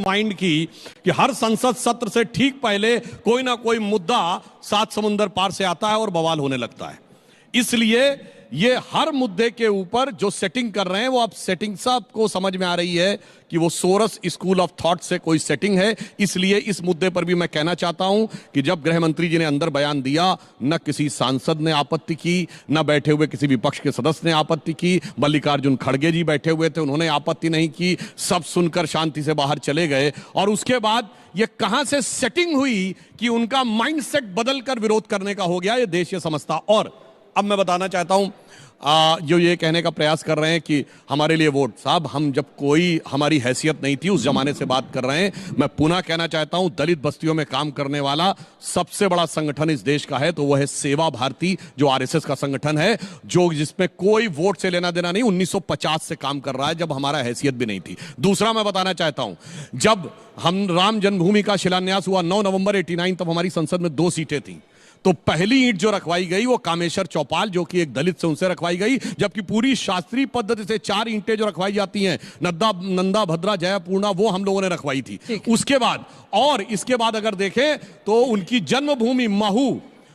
Mind की कि हर संसद सत्र से ठीक पहले कोई ना कोई मुद्दा सात समुंदर पार से आता है और बवाल होने लगता है। इसलिए ये हर मुद्दे के ऊपर जो सेटिंग कर रहे हैं वो अब सेटिंग सब को समझ में आ रही है कि वो सोरस स्कूल ऑफ थॉट से कोई सेटिंग है। इसलिए इस मुद्दे पर भी मैं कहना चाहता हूं कि जब गृह मंत्री जी ने अंदर बयान दिया, न किसी सांसद ने आपत्ति की, न बैठे हुए किसी विपक्ष के सदस्य ने आपत्ति की। मल्लिकार्जुन खड़गे जी बैठे हुए थे, उन्होंने आपत्ति नहीं की, सब सुनकर शांति से बाहर चले गए। और उसके बाद ये कहां से सेटिंग हुई कि उनका माइंडसेट बदलकर विरोध करने का हो गया, ये देश ये समझता। और अब मैं बताना चाहता हूं जो ये कहने का प्रयास कर रहे हैं कि हमारे लिए वोट, साहब हम जब कोई हमारी हैसियत नहीं थी उस जमाने से बात कर रहे हैं। मैं पुनः कहना चाहता हूं, दलित बस्तियों में काम करने वाला सबसे बड़ा संगठन इस देश का है तो वह है सेवा भारती, जो आरएसएस का संगठन है, जो जिसमें कोई वोट से लेना देना नहीं, 1950 से काम कर रहा है जब हमारा हैसियत भी नहीं थी। दूसरा मैं बताना चाहता हूं, जब हम राम जन्मभूमि का शिलान्यास हुआ 9 नवंबर 89, तब हमारी संसद में 2 सीटें थी। तो पहली ईंट जो रखवाई गई वो कामेश्वर चौपाल, जो कि एक दलित से, उनसे रखवाई गई। जबकि पूरी शास्त्रीय पद्धति से 4 ईंटें जो रखवाई जाती हैं, नंदा भद्रा जयापूर्णा, वो हम लोगों ने रखवाई थी। उसके बाद और इसके बाद अगर देखें तो उनकी जन्मभूमि महू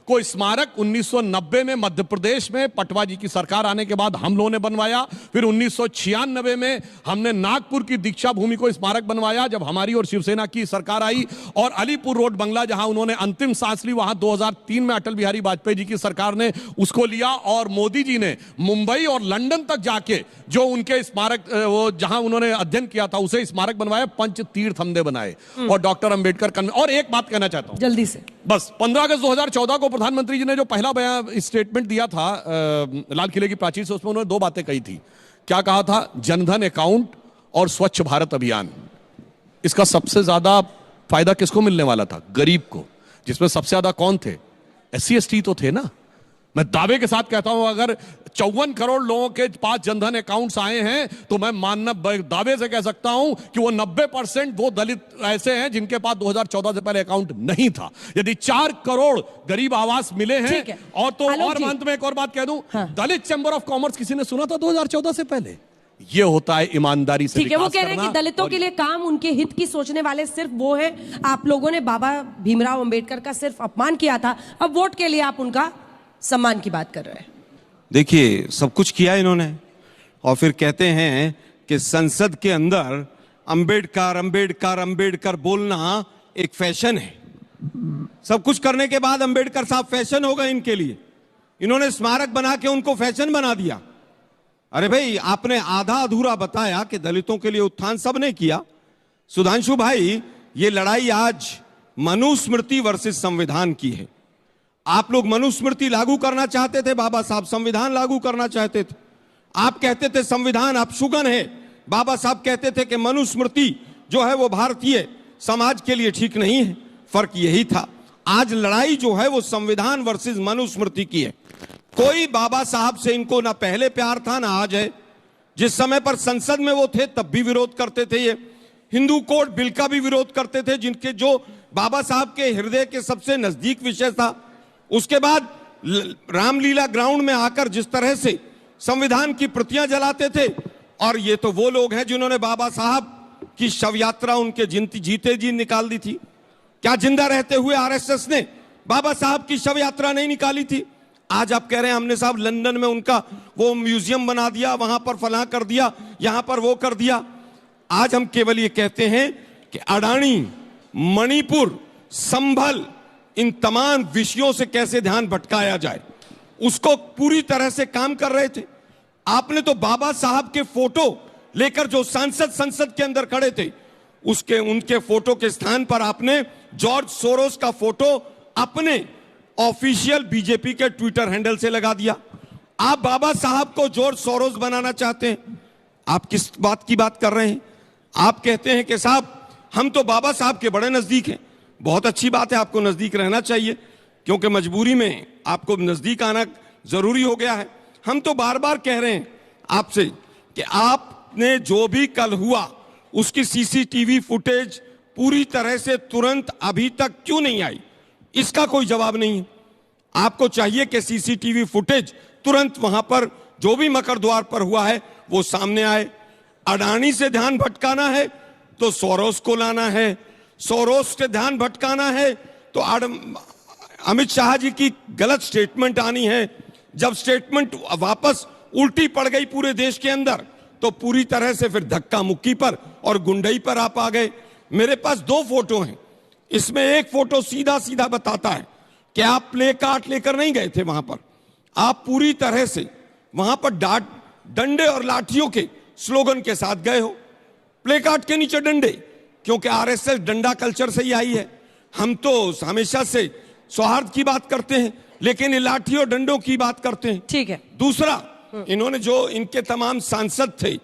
को स्मारक 1990 में मध्य प्रदेश में पटवा जी की सरकार आने के बाद हम लोगों ने बनवाया। फिर 1996 में हमने नागपुर की दीक्षा भूमि को स्मारक बनवाया जब हमारी और शिवसेना की सरकार आई। और अलीपुर रोड बंगला, जहां उन्होंने अंतिम सांस ली, वहां 2003 में अटल बिहारी वाजपेयी जी की सरकार ने उसको लिया। और मोदी जी ने मुंबई और लंदन तक जाके जो उनके स्मारक, वो जहां उन्होंने अध्ययन किया था, उसे स्मारक बनवाया, पंच तीर्थ हमने बनाए। और डॉक्टर अंबेडकर और एक बात कहना चाहता हूं जल्दी से, बस 15 अगस्त 2014 को प्रधानमंत्री जी ने जो पहला बयान स्टेटमेंट दिया था लाल किले की प्राचीर से, उसमें उन्होंने 2 बातें कही थी। क्या कहा था? जनधन अकाउंट और स्वच्छ भारत अभियान। इसका सबसे ज्यादा फायदा किसको मिलने वाला था? गरीब को। जिसमें सबसे ज्यादा कौन थे? SC ST तो थे ना। मैं दावे के साथ कहता हूं, अगर 54 करोड़ लोगों के पास जनधन अकाउंट्स आए हैं तो मैं मानना दावे से कह सकता हूं कि वो 90% वो दलित ऐसे हैं जिनके पास 2014 से पहले अकाउंट नहीं था। यदि 4 करोड़ गरीब आवास मिले हैं, और तो और अंत में एक और बात कह दूं, दलित चैंबर ऑफ कॉमर्स किसी ने सुना था 2014 से पहले? ये होता है ईमानदारी से विकास करना। वो कह रहे हैं कि दलितों के लिए काम, उनके हित की सोचने वाले सिर्फ वो है। आप लोगों ने बाबा भीमराव अंबेडकर का सिर्फ अपमान किया था, अब वोट के लिए आप उनका सम्मान की बात कर रहे हैं। देखिए, सब कुछ किया इन्होंने और फिर कहते हैं कि संसद के अंदर अंबेडकर अंबेडकर अंबेडकर बोलना एक फैशन है। सब कुछ करने के बाद अंबेडकर साहब फैशन हो गए इनके लिए। इन्होंने स्मारक बना के उनको फैशन बना दिया। अरे भाई, आपने आधा अधूरा बताया कि दलितों के लिए उत्थान सबने किया। सुधांशु भाई, ये लड़ाई आज मनुस्मृति वर्सेस संविधान की है। आप लोग मनुस्मृति लागू करना चाहते थे, बाबा साहब संविधान लागू करना चाहते थे। आप कहते थे संविधान अपशुगन है, बाबा साहब कहते थे कि मनुस्मृति जो है वो भारतीय समाज के लिए ठीक नहीं है। फर्क यही था। आज लड़ाई जो है वो संविधान वर्सेस मनुस्मृति की है। कोई बाबा साहब से इनको ना पहले प्यार था ना आज है। जिस समय पर संसद में वो थे तब भी विरोध करते थे। ये हिंदू कोड बिल का भी विरोध करते थे, जिनके जो बाबा साहब के हृदय के सबसे नजदीक विषय था। उसके बाद रामलीला ग्राउंड में आकर जिस तरह से संविधान की प्रतियां जलाते थे, और ये तो वो लोग हैं जिन्होंने बाबा साहब की शव यात्रा उनके जीते जी निकाल दी थी। क्या जिंदा रहते हुए आरएसएस ने बाबा साहब की शव यात्रा नहीं निकाली थी? आज आप कह रहे हैं हमने साहब लंदन में उनका वो म्यूजियम बना दिया, वहां पर फलां कर दिया, यहां पर वो कर दिया। आज हम केवल ये कहते हैं कि अडानी, मणिपुर, संभल, इन तमाम विषयों से कैसे ध्यान भटकाया जाए, उसको पूरी तरह से काम कर रहे थे। आपने तो बाबा साहब के फोटो लेकर जो संसद के अंदर खड़े थे, उनके फोटो के स्थान पर आपने जॉर्ज सोरोस का फोटो अपने ऑफिशियल बीजेपी के ट्विटर हैंडल से लगा दिया। आप बाबा साहब को जॉर्ज सोरोस बनाना चाहते हैं। आप किस बात की बात कर रहे हैं? आप कहते हैं कि साहब हम तो बाबा साहब के बड़े नजदीक हैं। बहुत अच्छी बात है, आपको नजदीक रहना चाहिए, क्योंकि मजबूरी में आपको नजदीक आना जरूरी हो गया है। हम तो बार बार कह रहे हैं आपसे कि आपने जो भी कल हुआ उसकी सीसीटीवी फुटेज पूरी तरह से तुरंत अभी तक क्यों नहीं आई, इसका कोई जवाब नहीं है। आपको चाहिए कि सीसीटीवी फुटेज तुरंत वहां पर जो भी मकर द्वार पर हुआ है वो सामने आए। अडानी से ध्यान भटकाना है तो सोरोस को लाना है, सोरोस के ध्यान भटकाना है तो अमित शाह जी की गलत स्टेटमेंट आनी है। जब स्टेटमेंट वापस उल्टी पड़ गई पूरे देश के अंदर तो पूरी तरह से फिर धक्का मुक्की पर और गुंडई पर आप आ गए। मेरे पास 2 फोटो हैं, इसमें एक फोटो सीधा सीधा बताता है कि आप प्ले कार्ड लेकर नहीं गए थे वहां पर, आप पूरी तरह से वहां पर डंडे और लाठियों के स्लोगन के साथ गए हो। प्ले कार्ड के नीचे डंडे, क्योंकि आरएसएस डंडा कल्चर से ही आई है। हम तो हमेशा से सौहार्द की बात करते हैं, लेकिन ये लाठी और डंडों की बात करते हैं। ठीक है। दूसरा, इन्होंने जो इनके तमाम सांसद थे,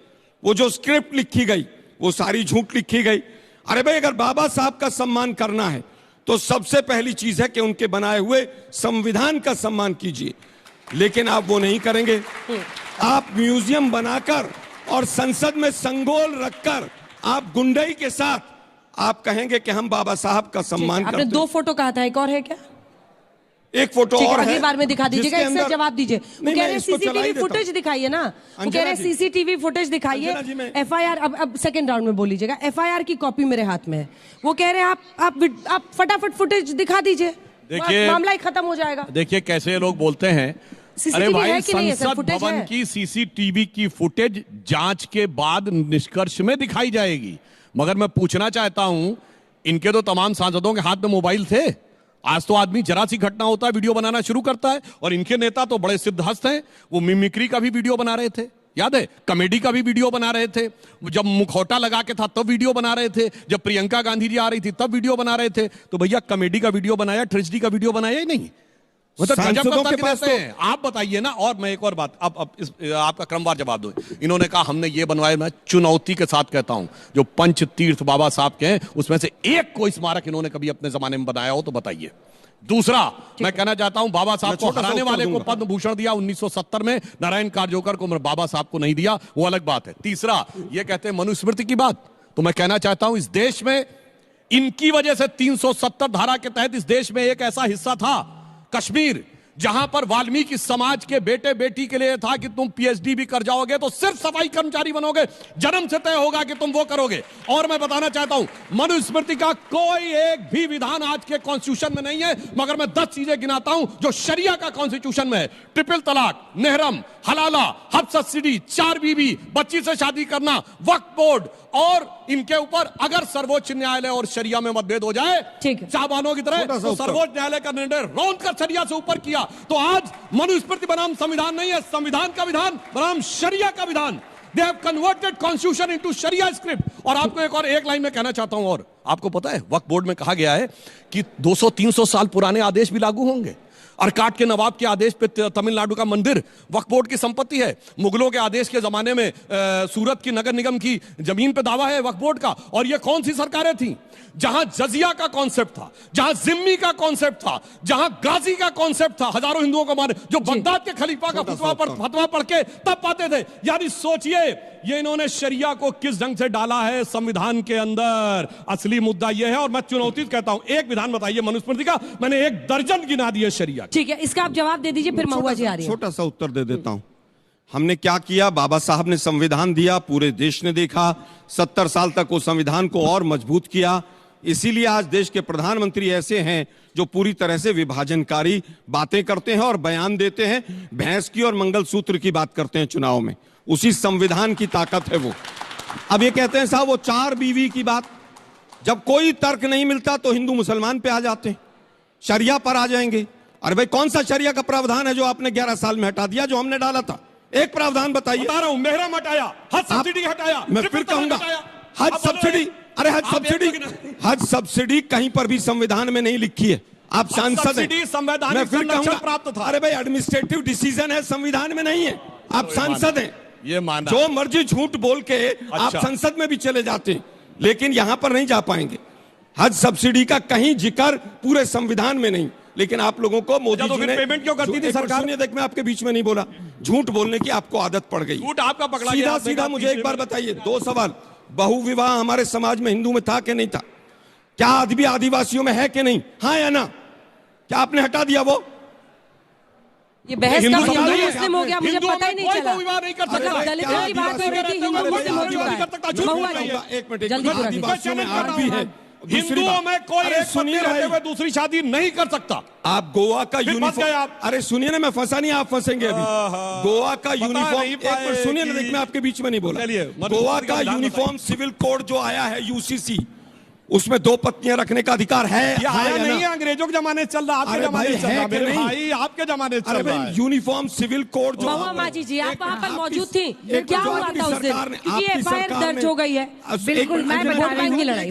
वो जो स्क्रिप्ट लिखी गई वो सारी झूठ लिखी गई। अरे भाई, अगर बाबा साहब का सम्मान करना है तो सबसे पहली चीज है कि उनके बनाए हुए संविधान का सम्मान कीजिए, लेकिन आप वो नहीं करेंगे। आप म्यूजियम बनाकर और संसद में संगोल रखकर आप गुंडई के साथ आप कहेंगे कि हम बाबा साहब का सम्मान करते हैं। आपने 2 फोटो कहा था, एक और है क्या? एक फोटो और है, अगली बार में दिखा दीजिएगा, इससे जवाब दीजिए। वो कह रहे हैं सीसीटीवी फुटेज दिखाइए ना, वो कह रहे हैं सीसीटीवी फुटेज दिखाइए। एफआईआर अब सेकंड राउंड में बोल लीजिएगा। एफआईआर की कॉपी मेरे हाथ में है, वो कह रहे हैं आप फटाफट फुटेज दिखा दीजिए, मामला ही खत्म हो जाएगा। देखिए कैसे लोग बोलते हैं। अरे भाई, संसद भवन की सीसीटीवी की फुटेज जांच के बाद निष्कर्ष में दिखाई जाएगी। मगर मैं पूछना चाहता हूं, इनके तो तमाम सांसदों के हाथ में मोबाइल थे। आज तो आदमी जरा सी घटना होता है वीडियो बनाना शुरू करता है, और इनके नेता तो बड़े सिद्धहस्त हैं। वो मिमिक्री का भी वीडियो बना रहे थे, याद है, कॉमेडी का भी वीडियो बना रहे थे। जब मुखौटा लगा के था तब वीडियो बना रहे थे, जब प्रियंका गांधी जी आ रही थी तब वीडियो बना रहे थे। तो भैया कॉमेडी का वीडियो बनाया, ट्रेजेडी का वीडियो बनाया ही नहीं। सांसदों के पास तो आप बताइए ना। और मैं एक और बात, अब आपका क्रमवार जवाब दो। इन्होंने कहा हमने ये बनवाया। मैं चुनौती के साथ कहता हूं, जो पंच तीर्थ बाबा साहब के हैं उसमें से एक कोई स्मारक इन्होंने कभी अपने जमाने में बनाया हो तो बताइए। दूसरा, मैं कहना चाहता हूं, बाबा साहब को हराने वाले को पद्म भूषण दिया 1970 में, नारायण कारजोकर को बाबा साहब को नहीं दिया, वो अलग बात है। तीसरा, ये कहते हैं मनुस्मृति की बात, तो मैं कहना चाहता हूं इस देश में इनकी वजह से 370 धारा के तहत इस देश में एक ऐसा हिस्सा था कश्मीर, जहां पर वाल्मीकि समाज के बेटे बेटी के लिए था कि तुम पीएचडी भी कर जाओगे तो सिर्फ सफाई कर्मचारी बनोगे, जन्म से तय होगा कि तुम वो करोगे। और मैं बताना चाहता हूं, मनुस्मृति का कोई एक भी विधान आज के कॉन्स्टिट्यूशन में नहीं है, मगर मैं 10 चीजें गिनाता हूं जो शरिया का कॉन्स्टिट्यूशन में है। ट्रिपल तलाक, नेहरम, हलाला, हज सब्सिडी, 4 बीवी, बच्ची से शादी करना, वक्फ बोर्ड, और इनके ऊपर अगर सर्वोच्च न्यायालय और शरिया में मतभेद हो जाए चाबानों की तरह, तो सर्वोच्च न्यायालय का निर्णय रौंद कर शरिया से ऊपर किया। तो आज मनुस्मृति बनाम संविधान नहीं है, संविधान का विधान बनाम शरिया का विधान। They have converted constitution into Sharia script। और आपको एक लाइन में कहना चाहता हूं, और आपको पता है वक्फ बोर्ड में कहा गया है कि 200-300 साल पुराने आदेश भी लागू होंगे। अरकाट के नवाब के आदेश पे तमिलनाडु का मंदिर वक्फ बोर्ड की संपत्ति है। मुगलों के आदेश के जमाने में सूरत की नगर निगम की जमीन पे दावा है वक्फ बोर्ड का। और ये कौन सी सरकारें थी जहां जजिया का कॉन्सेप्ट था, जहां जिम्मी का कॉन्सेप्ट था, जहां गाजी का कॉन्सेप्ट था, हजारों हिंदुओं को मारे, जो बगदाद के खलीफा का फतवा पढ़ के तब पाते थे। यानी सोचिए ये इन्होंने शरिया को किस ढंग से डाला है संविधान के अंदर। असली मुद्दा यह है, और मैं चुनौती कहता हूं, एक विधान बताइए मनुस्मृति का, मैंने 1 दर्जन गिना दिए शरिया। ठीक है, इसका आप जवाब दे दीजिए, फिर महुआ जी आ रही है। छोटा सा उत्तर दे देता हूं। हमने क्या किया, बाबा साहब ने संविधान दिया, पूरे देश ने देखा, 70 साल तक वो संविधान को और मजबूत किया। इसीलिए आज देश के प्रधानमंत्री ऐसे हैं जो पूरी तरह से विभाजनकारी बातें करते हैं और बयान देते हैं, भैंस की और मंगलसूत्र की बात करते हैं चुनाव में। उसी संविधान की ताकत है वो। अब ये कहते हैं साहब वो 4 बीवी की बात, जब कोई तर्क नहीं मिलता तो हिंदू मुसलमान पे आ जाते हैं, शरिया पर आ जाएंगे। अरे भाई, कौन सा शरिया का प्रावधान है जो आपने 11 साल में हटा दिया, जो हमने डाला था? एक प्रावधान बताइए। बता रहा हूं, मेहरम हटाया, हज सब्सिडी हटाया, मैं फिर कहूंगा हज सब्सिडी। अरे हज सब्सिडी कहीं पर भी संविधान में नहीं लिखी है। आप सांसद हैं, मैं फिर कहूंगा प्राप्त था। अरे भाई, एडमिनिस्ट्रेटिव डिसीजन है, संविधान में नहीं है। आप सांसद हैं, ये माना, जो मर्जी झूठ बोल के आप संसद में भी चले जाते हैं, लेकिन यहां पर नहीं जा पाएंगे। हज सब्सिडी का कहीं जिक्र पूरे संविधान में नहीं, लेकिन आप लोगों को मोदी जी ने पेमेंट क्यों करती थी सरकार ने? देख, मैं आपके बीच में नहीं बोला, झूठ बोलने की आपको आदत पड़ गई। झूठ आपका पकड़ा गया। सीधा सीधा मुझे एक बार बताइए, 2 सवाल। बहुविवाह हमारे समाज में हिंदू में था कि नहीं था? क्या अभी आदिवासियों में है कि नहीं? हाँ या ना? क्या आपने हटा दिया वो? ये बहस हिंदू कब हिंदू समुदाय है। मुस्लिम हो गया, मुझे हिंदुओं पता ही में नहीं कोई चला। को विवाह नहीं कर सकता। मतलब दलितों की बात हो रही थी, हिंदू मुस्लिम हो चुका है। महुआ जी, एक मिनट जल्दी पूरा कीजिए। आदिवासियों में आज भी है। दूसरी हिंदुओं बात- में कोई अरे एक सुनिए पत्नी रहते भाई। हुए दूसरी शादी नहीं कर सकता। आप गोवा का फिर फंस गए यूनिफॉर्म आप। अरे सुनिए ना, मैं फंसा नहीं, आप फंसेंगे अभी। गोवा का बता यूनिफॉर्म नहीं एक मिनट पाए सुनिए ना, कि- देख मैं आपके बीच में नहीं बोला। चलिए, गोवा का संविधान यूनिफॉर्म सिविल कोड जो आया है यूसीसी, उसमें 2 पत्नियां रखने का अधिकार है। ये हाँ आया या नहीं ना? है, अंग्रेजों के जमाने से चल रहा, आपके अरे जमाने भाई, से चल है रहा, कि मेरे नहीं? भाई आपके जमाने से अरे चल रहा भाई है। यूनिफॉर्म सिविल कोड जो महुआ माजी जी, आप वहाँ पर आपकी- मौजूद थी, एक क्या जो हुआ आपकी था उस दिन? सरकार ने- क्योंकि आपकी एफआईआर सरकार दर्ज ने- हो गई है। एक बिल्कुल, मिनट, मैं अंजना बता जी, रही हूँ। लड़ाई